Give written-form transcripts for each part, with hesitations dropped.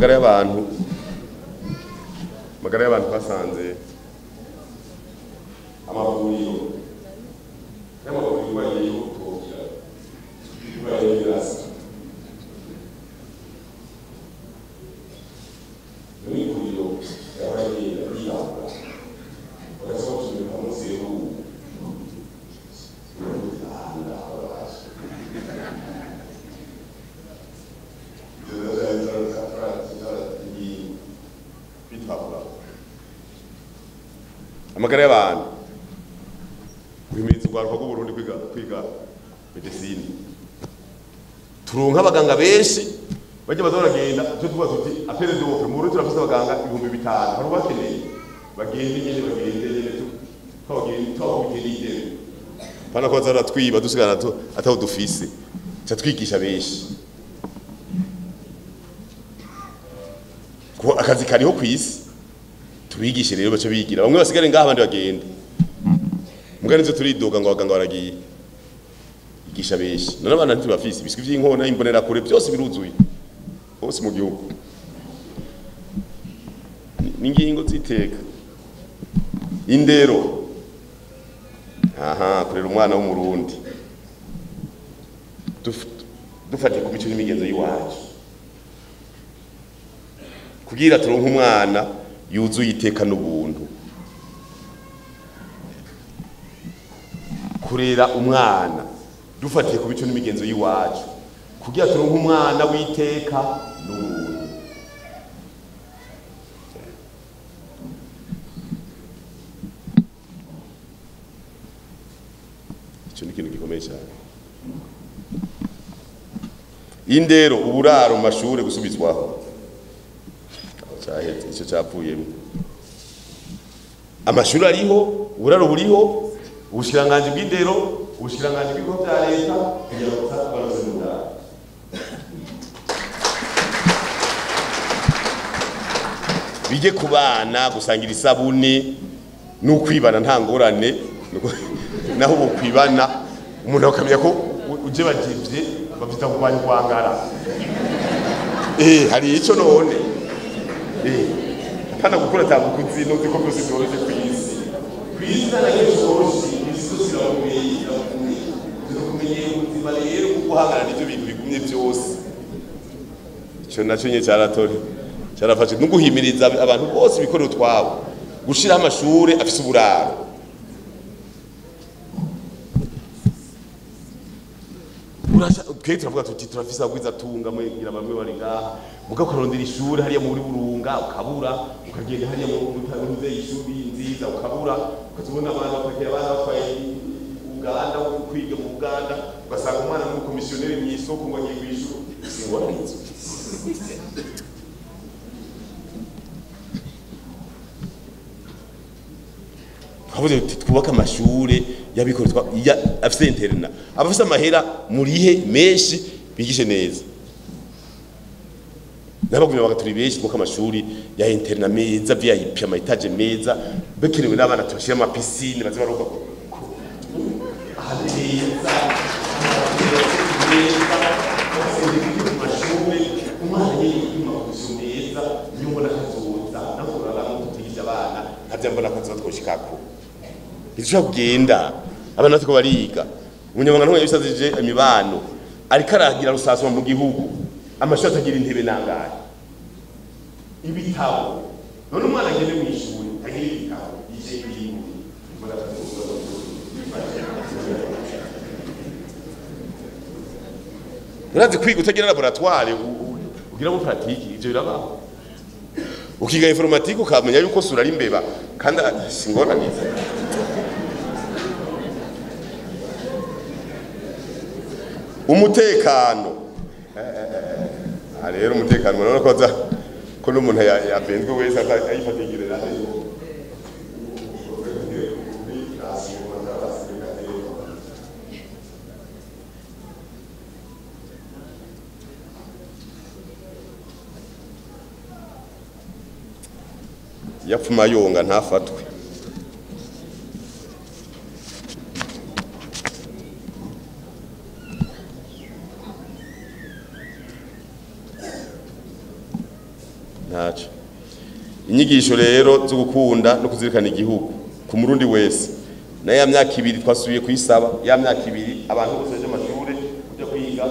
amagara y'abantu basanze amavuriro bagiye gutokera birasa n'ivuriro yabaye yirabura bagasaba kuzuka munsi y'ubu amagara y'abantu guhimiriza urwaruka rw'Uburundi kwiga medicine turonka abaganga benshi bajye bazoragenda cyo tuba tuti apere de wofe mu Burundi turafise abaganga 5,000 hari bakeneye bagende twabigirije pana ko zara twiba dusigana ataho dufise cyo twigisha benshi ko akazi kariho kwisi tubigishe rero baca bigira bamwe basigare ngaha abandi bagende mugani nzo turidoga ngo abaganga baragiye igisha benshi none abana ntibafise ibiswi vy'inkona imbonera kure byose biruzuye hose mu gihugu n'ingingo ziteka indero kurera umwana w'umurundi dufatiye ku mico n'imigenzo y'iwacu kugira turonke umwana yuzuye iteka n'ubuntu kurera umwana dufatiye ku bico n'imigenzo y'iwacu kugira turonke umwana w'iteka n'ubuntu icyo ni ikintu gikomeye cyane indero uburaro mu mashuri gusubizwaho cyahetse icyo cyapfuyemo amashuri ariho uburaro buriho ubushiranganje bw'indero ubushiranganje bw'ibigo bya leta kugira ngo bazabaroze mu ndaro bije ku bana gusangira isabune n'ukwibana nta ngorane naho bo kwibana umuntu akamenya ko uje bajivye bafita kubanya kwangara hari ico none kana gukora tabukuzi no ziko byose byoroje kwisi n'ageshoshi isosira ubumenyi tukumenye ubuzima rero guhangana n'ibyo bintu bigumye byose ico naco nye cyarafashe no guhimiriza abantu bose bikorera utwabo gushira amashure afise uburaro Kete turavuga tuti turafise abwiza tunga mwegira bamwe bari ngaha mugakorondera ishuri hariya muri Burunga ukabura ukagenda hariya mu Burundi ishuri nziza ukabura ukazibona abantu bakagera abana bakwaye Uganda kwiga mu Uganda ugasanga umwana mu komisioneri mu isoko ngo agiye kwishura singoranizo habuze twubaka amashure yabikorwa afise interna abafise amahera murihe menshi bigishe neza nabagumye bagaturi benshi twubaka amashuri ya interna meza VIP amaetage meza bekerewe n'abana tubashira ama piscine baze baruka Izushaka kugenda abana batiko bariga umunyamanga ntumwe yabisazije imibano ariko aragira rusaswa mu gihugu amashuri atagira intebe nangaye ibitabo none umwana agende mu ishuri agira ibitabo yicaye kuri urazi kwiga utagira laboratoire ugira mu pratique ivyo birabaho ukiga informatique ukamenya yuko sura ari imbeba kandi singona niza umutekano rero umutekano murabona ko za ko n'umuntu yabenzwe wese ayifatigirira yapfuma yonga ntafatwe inyigisho rero zo gukunda no kuzirikana igihugu ku murundi wese na ya myaka 2 twasubiye kuyisaba ya myaka 2 abantu bose baje amashure kujya kwiga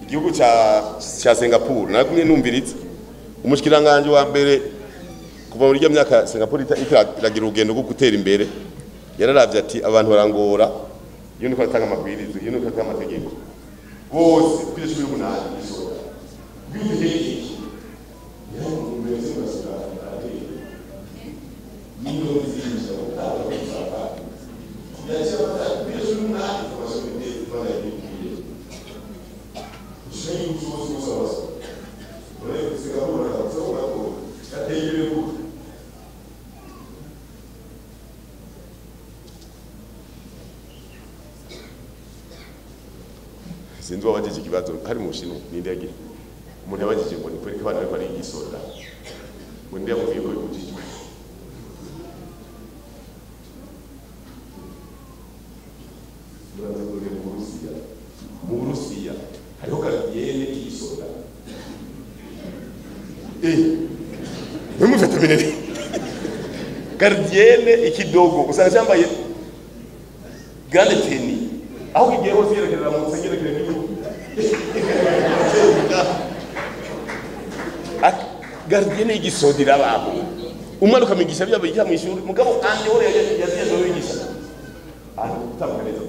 igihugu cha Singapore nakumye numviritse umushikiranganje wa mbere kuva muri myaka Singapore iragira urugendo rwo gutera imbere yararavye ati abantu barangora iyo niko atanga amabwirizo iyo niko atanga amategeko bose kwije 18 isora bwije iki ya umeze basira ati niyo zizo utaba kusaka ya cyaba kwije 18 basubite bana yikiye ushaka uzozo musabaso ore Singapore arazoba ko ateyere ku sinzi wabajije ikibazo hari mu Bushinwa ninde yagira umuntu yabajije ngo ni kuri kabana bari igisoda ngo ndi yavuye ko kujijwe mu Burusiya hariho gardiyene igisoda mufata minene gardiyene ikidogo usanga cyambaye grande tenue aho kigiye hose yerekeza mu senyerekere gardiyene igisodira babo umwana ukamigisha byabo bijya mu ishuri mugabo ande hore yaziye zo bigisha utamukaneza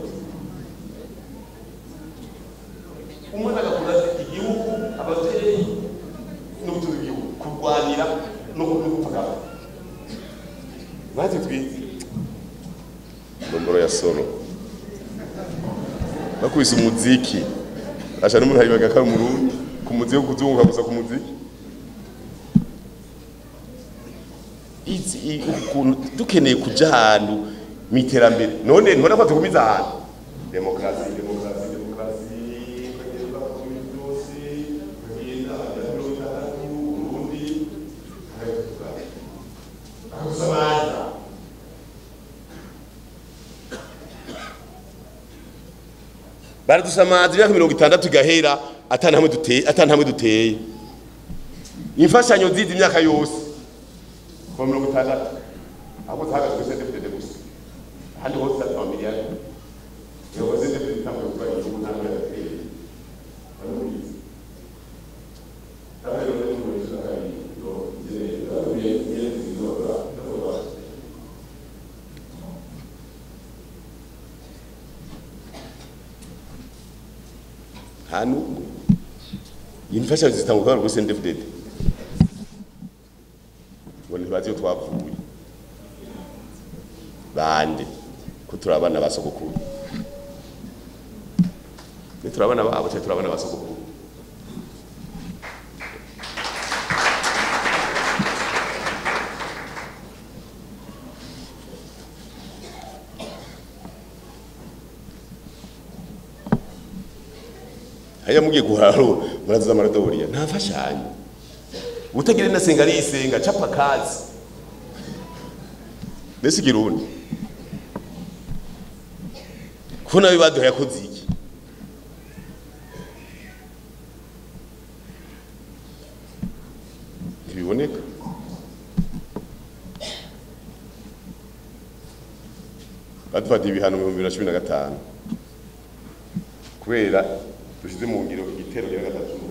umwana agakunda igihugu abavyeyi no gutuza igihugu kurwanira no gupfaga bazi twize ndondoro ya solo bakubise umuziki asha n'umuntu hari bagaka mu Burundi ku muziki kuzunguka gusa ku muziki izi dukeneye kuja ahantu miterambere none ntona ko tugumiza ahantu demokrasi kagenda ku byose kagenda Burundi akusamaza baradusamaza imyaka 60 igahera atantamwe duteye imfashanyo nziza imyaka yose kwa 60 abo tahagaze kwese defite gusa handi hose atwa miliyari yo wose defite tamwe kwa igihugu ntabwo yateye baramubizi tabero rero mu bizo kandi yo yere hano imfashanyo zitangwa rwose ndefudede ngo ntibazi yo twavuye bande ko turabana basogokuru ne turabana babo cyane turabana basogokuru haya mugiye guharo muraza amaradoriya ntafashanyo utagira na senga ari isenga chapa kazi nese girundi kuna bibado yakoze iki biboneka batwati ibihano mu 2015 kubera dushize mu ngiro igitero cya gatatu mu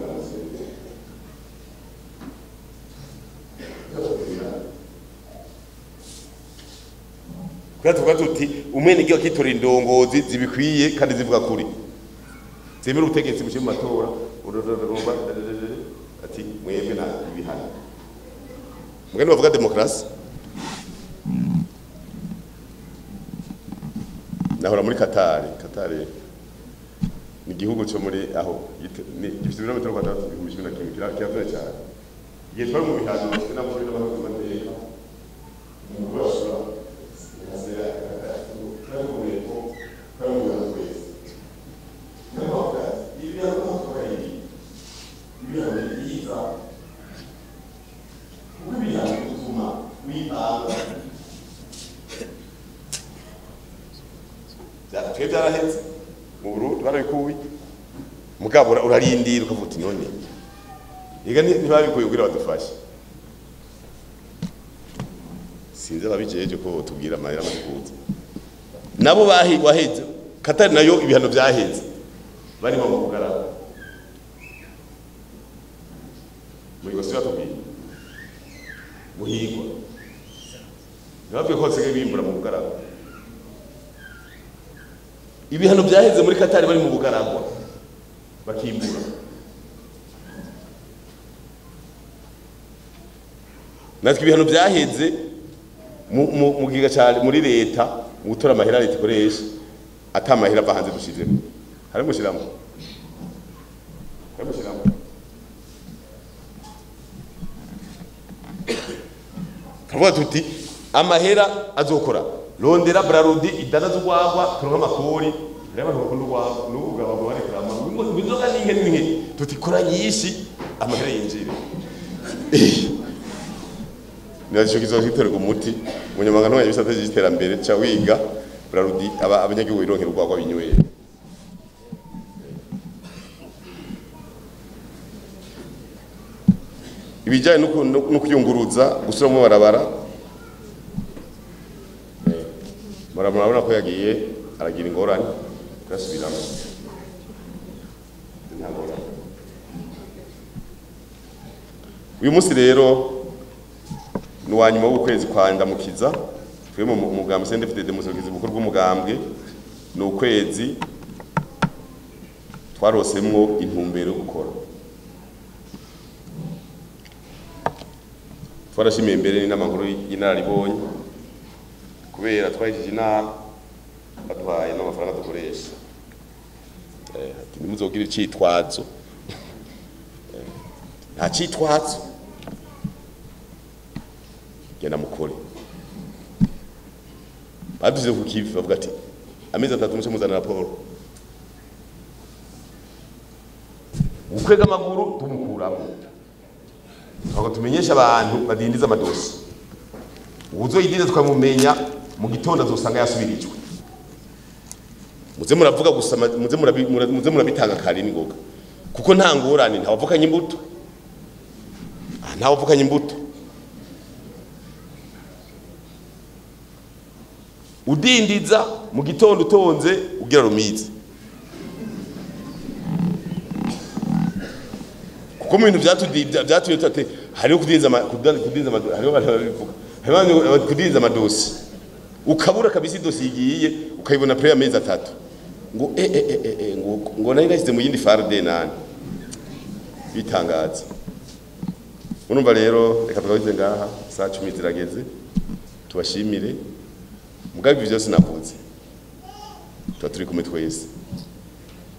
Gaza kwatuka tuti umene giyo kitora indongozi zibikwiye kandi zivuga kuri zemera ubutegetsi mu matora uroroba ati mwebwe na ibihano mugende bavuga demokrasi nahora muri Qatar ni gihugu cyo muri aho gifite ibirometero kwadatu 1000 kiravuna cyane igihe twari mu bihano n'abari n'abakozi bateka mu bashura nasera kandi ko kandi twese n'aho ibi ari ibihano byiza ubibihano bituma witanga twe byarahetse mu Burundi barabikuye mugabo urarindira ukavuga uti none iga ntibabikuye kugira badufashe sinze babijeje ko tubwira amahera amakuza nabo waheze Katari nayo ibihano byaheze bari mu kugaragara muri gosira tubwira muhigwa nababwiye ko nsigaye bimbura mu bugaragwa ibihano byaheze muri Katari bari mu bugaragwa bakimbura natwe ibihano byaheze mu giga cyane muri leta gutora amahera leta ikoresha atamahera bahanze dushizemo hari mushiramo kavuga tuti amahera azokora rondera brarudi idanaza urwagwa turonka amakori reba bakunda urwagwa n'ubugabo bari kurama bizoga n'inke tuti kora nyinshi amahera yinjire Nacyo kizohiterwa umuti munyamagano y'ibisata by'iterambere cya wiga brarudi abanyagihugu ironkera urwagwa binyweye ibijyanye no kuyunguruza gusura mu barabara murabona ko yagiye aragira ingorane gasubiramo uyu munsi rero nuwa nyuma w'ukwezi kwa ndamukiza twe mu mugambwe CNDD-FDD musogizi bukuru bw'umugambwe no kwezi twarosemwo intumbero yo gukora twarashimiye imbere ni n'amahoro y'inararibonye kubera twahejije inama batwaye n'amafaranga dukoresha ntimuzogira icitwazo nta citwazo genda mukore baduze ku kivi bavuga ati amezi 3 muce muzana raporo ukwega amaguru tumukuramo twako tumenyesha abantu badindiza amadosi uzo yidindiza twamumenya mu gitondo azosanga yasubirijwe muze muravuga gusa muze murabitanga kare n'ingoga kuko nta ngorane nta wavukanye imbuto nta wavukanye imbuto udindiza mu gitondo utonze ugira rumizi kuko mu bintu byatuye tate hariho kudindiza amadosi ukabura kabisa idosi yigiye ukayibona pre amezi 3 ngo ngo nari nashyize mu yindi farde nani bitangaza urumva rero reka tubagize ngaha saa 10 zirageze tubashimire mugabe ibyo byose navuze tuba turi kumwe twese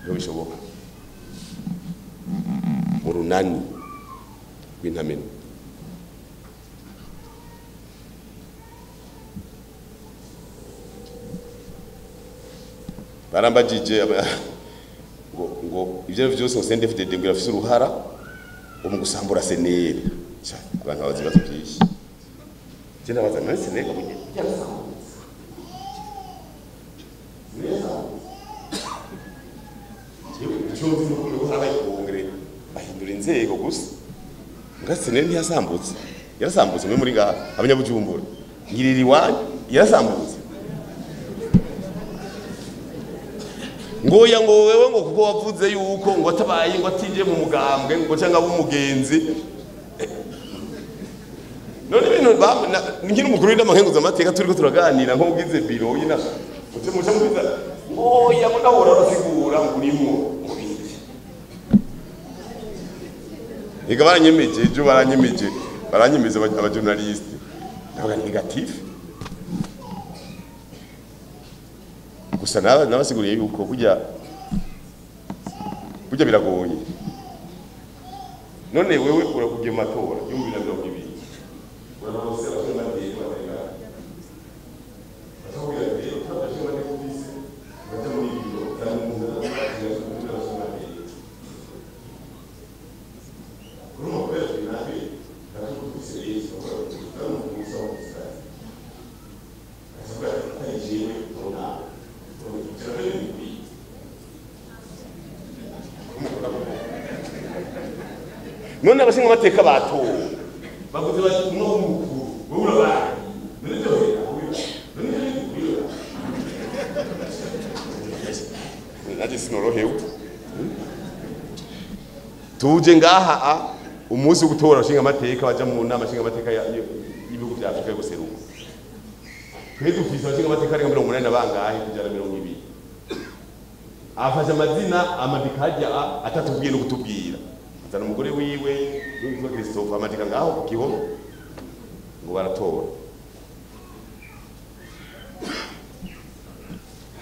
iyo bishoboka mu runani rw'intamenya barambagije ngo ibyo byose CNDD-FDD ngo afise uruhara mu gusambura seneri abantu bazi bazo byinshi cyenda bazana seneri ngo bahindura inzego gusa ngaseneri ntiyasambutse yarasambutse muri ngaha abanyabujumbura ngirira iwanyu yarasambutse ngoya ngo wewe ngo kuko wavuze yuko ngo atabaye ngo atinje mu mugambwe ngo cyangwa bumugenzi none ibintu nkiri umukuru w'inamahenguza amateka turiko turaganira nko ugize biro yina uze muca mubiza ngoya ngo ndahora arasigura ngo urimo ega baranyemeje ejo baranyemeza abajournaliste ndavuga negative gusa nabasiguriye yuko burya biragoye none wewe urakugiye matora y'umubira 2022 urabose abatemateye batega atawuya rero tabashe bane kubise bajya muri biro kandi mu none abashinga amateka batowe bavuze bati umwe w'umukuru wowe urabaye none byo naje sinorohewe tuje ngaha umunsi wo gutora abashinga amateka baja mu nama abashinga amateka y'ibihugu vya Afrika yo guseruka twe dufise abashinga amateka arenga 80 na bangahe kujana 200 afashe amazina amadika hajya atatubwiye no kutubwira azana umugore wiwe n'uwitwa Christophe amadika ngaho ku gihome ngo baratora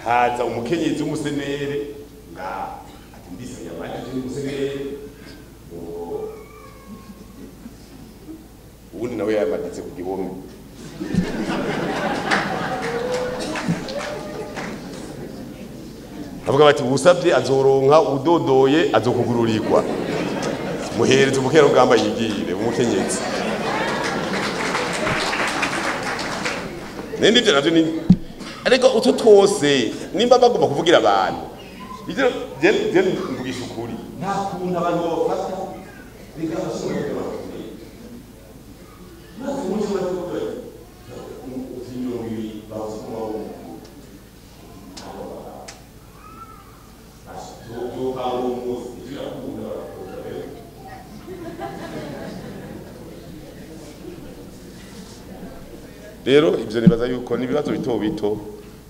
haza umukenyezi w'umusenere ngaho ati mbisa yamaje w'umusenere ubundi nawe yamaditse ku gihome avuga bati usabye azoronka udodoye azokugururirwa muhereze umukero ngamba yigire umukenyezi nende byo navyo ni ariko uto twose nimba bagomba kuvugira abantu ivyo je mvugisha ukuri nta kuntu abantu bafata biga basubira rero ivyo nibaza yuko nibibazo bito bito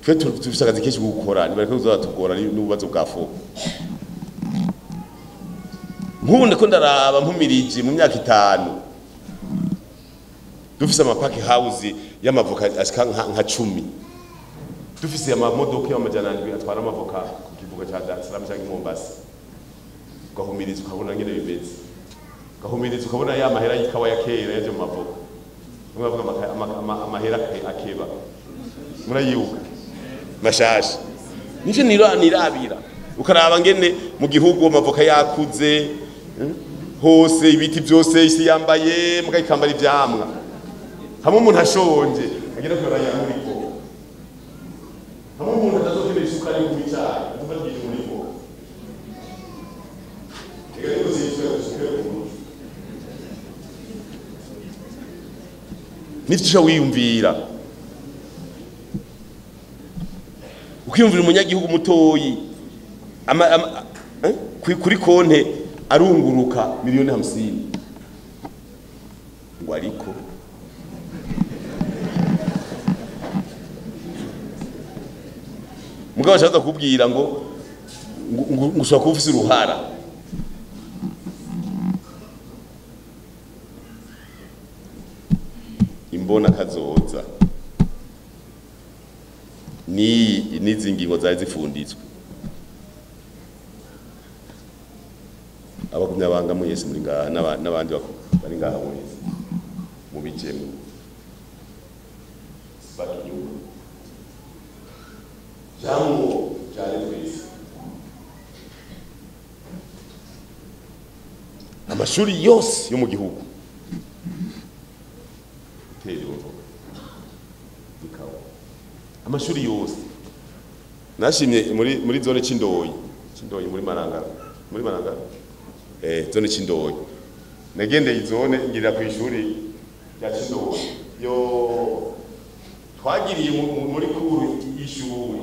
twe tufise akazi kenshi gukora nibareke kuzatugora n'ububazo bwa fo nk'ubu ko ndaraba mpumirije mu myaka 5 dufise amapaki house y'amavoka ashika nka 10 dufise amamodoka y'amajana 7 atwara amavoka ku kivuga ca Dar es Salaam cyangwa Mombasa gahumiriza ukabona ngene bimeze gahumiriza ukabona ya mahera y'ikawa ya kera yaje mu mavoka mwavuga amahera akeba murayuka mashasha nije nirabira ukaraba ngene mu gihugu amavoka yakuze hose ibiti byose isi yambaye mugayikambara ivyamwa hamwe umuntu ashonje agera ko yamuriko hamwe umuntu atazokenera isukari mu bicaye atubagije umuriko egere ko zishwe nifisha wiyumvira ukiyumvira umunyagihugu mutoyi kuri konte arunguruka miliyoni 50 ngo ariko mugabo ashaka kubwira ngo ushaka kuba ufise uruhara imbona kazoza nizi ngingo zari zifunditswe abagumya banga mwese muri ngaha n'abandi bari ngaha mwese mu bijemu bakinyuma jamu cyane twese amashuri yose yo mu gihugu amashuri yose nashimye muri zone c'indoyi muri Marangara zone c'indoyi nagendeye izone ngirira ku ishuri ya c'indoyi yo twagiriye muri kuru y'ishuri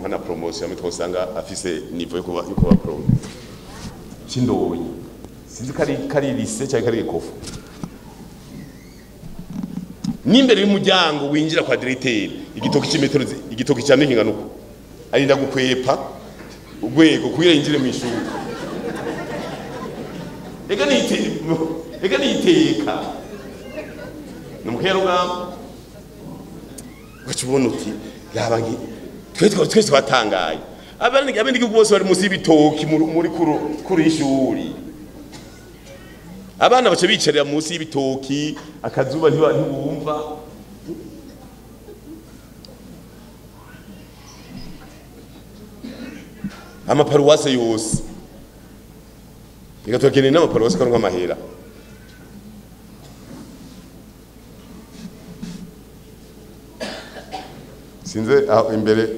hana promotion amitwa usanga afise niveau yo kuba pro c'indoyi sinzi kari lise cyangwa kari ekofu nimbere y'umuryango winjira kwa directeur igitoki cy'imetero igitoki cyane hinganuko arinda gukwepa ugwego kugira yinjire mu ishuri ega niteka numukero gamba wacubona uti yabangi twese batangaye abandi bose bari musi y'ibitoki muri kuri ishuri abana bace bicarira musi y'ibitoki akazuba ntibumva amaparuwase yose igatokeneye n'amaparuwase karonka amahera sinze aho imbere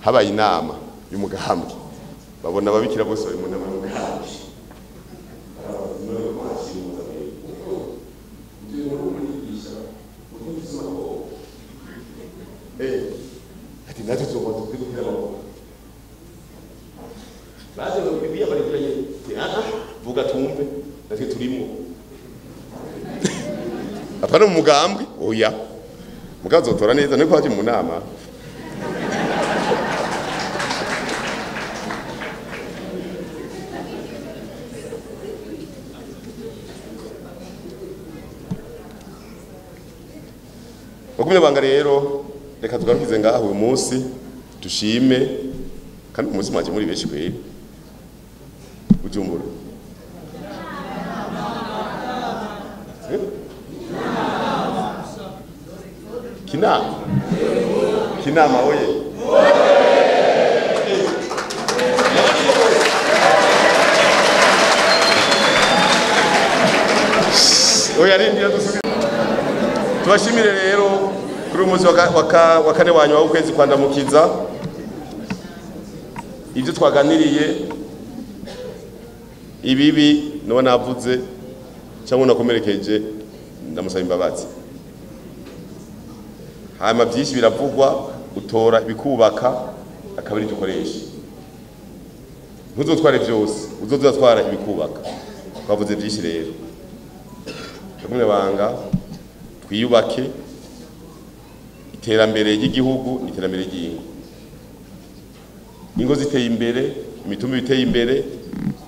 habaye inama y'umugambwe babona ababikira bose bari mu nama y'umugambwe ati natwe tuzobanza kugukira amaboko baje bibiya barigiranye vuga tumve natwe turimo apana mu mugambwe oya mugazo tora neza niko haje mu nama Bagumye banga rero reka tugarukize ngaho uyu munsi dushime kandi umunsi mwaje muri beshi kweli ujumbura kinama oye oya rindira dusubire tubashimire rero kuri umunsi wa kane wanyuma w'ukwezi kwandamukiza ibyo twaganiriye ibibi no navuze cyangwa nakomerekeje ndamusaba imbabazi hama byinshi biravugwa utora bikubaka akabiri dukoresha ntuzotware byose uzozatwara ibikubaka twavuze byinshi rero bagumye banga twiyubake iterambere ry'igihugu n'iterambere ry'ingo ingo ziteye imbere imitumba iteye imbere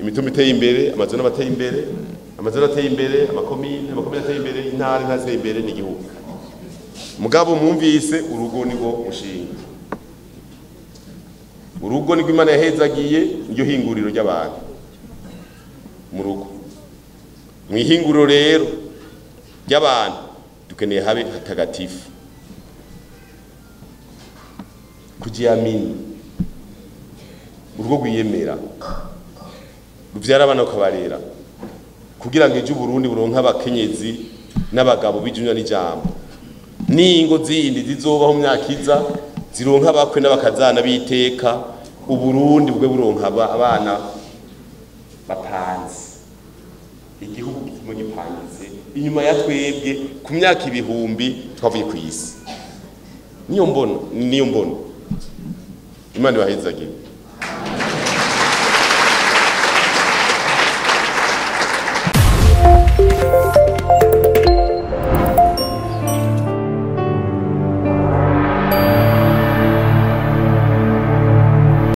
imitumba iteye imbere amazona bateye imbere amazona ateye imbere amakomine ateye imbere intara ateye imbere n'igihugu mugabo mwumvise urugo nigo mushinga urugo niko Imana yahezagiye iryo hinguriro ry'abantu mu rugo mwihinguriro rero ry'abantu dukeneye habe hatagatifu kujiamini urugo rwiyemera ruvyara abana ukabarera kugira ngo ejo Burundi buronka abakenyezi n'abagabo bijunya n'ijambo n'ingo zindi zizobaho myakiza zironka abakwe n'abakazana biteka uburundi bwe buronka abana bapanze igihugu kimwe gipanze inyuma ya twebwe ku myaka ibihumbi twavuye ku isi niyo mbono Imana ibahezagiye